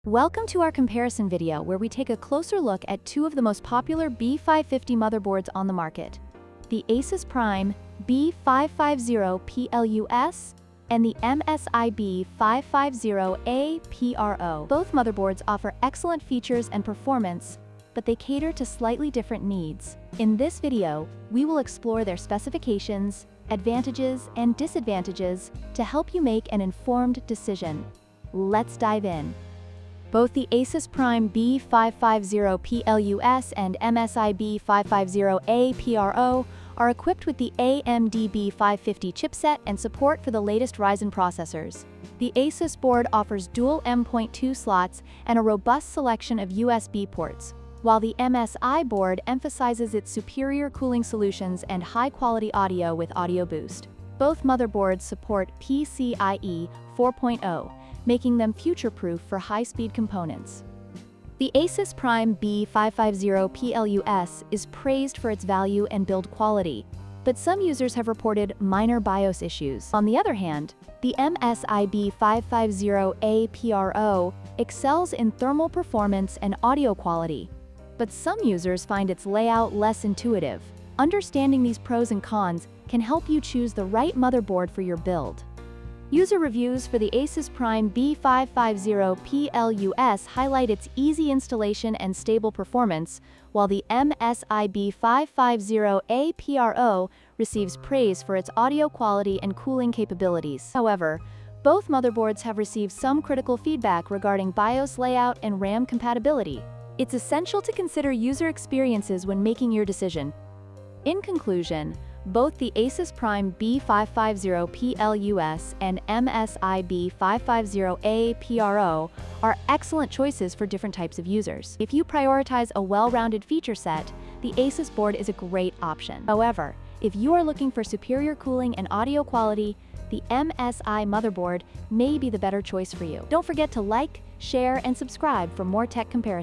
Welcome to our comparison video where we take a closer look at two of the most popular B550 motherboards on the market, the ASUS Prime B550-PLUS and the MSI B550-A PRO. Both motherboards offer excellent features and performance, but they cater to slightly different needs. In this video, we will explore their specifications, advantages, and disadvantages to help you make an informed decision. Let's dive in. Both the ASUS Prime B550-PLUS and MSI B550-A PRO are equipped with the AMD B550 chipset and support for the latest Ryzen processors. The ASUS board offers dual M.2 slots and a robust selection of USB ports, while the MSI board emphasizes its superior cooling solutions and high-quality audio with Audio Boost. Both motherboards support PCIe 4.0, making them future-proof for high-speed components. The ASUS Prime B550-PLUS is praised for its value and build quality, but some users have reported minor BIOS issues. On the other hand, the MSI B550-A PRO excels in thermal performance and audio quality, but some users find its layout less intuitive. Understanding these pros and cons can help you choose the right motherboard for your build. User reviews for the ASUS Prime B550-PLUS highlight its easy installation and stable performance, while the MSI B550-A PRO receives praise for its audio quality and cooling capabilities. However, both motherboards have received some critical feedback regarding BIOS layout and RAM compatibility. It's essential to consider user experiences when making your decision. In conclusion, both the ASUS Prime B550-PLUS and MSI B550-A PRO are excellent choices for different types of users. If you prioritize a well-rounded feature set, the ASUS board is a great option. However, if you are looking for superior cooling and audio quality, the MSI motherboard may be the better choice for you. Don't forget to like, share, and subscribe for more tech comparisons.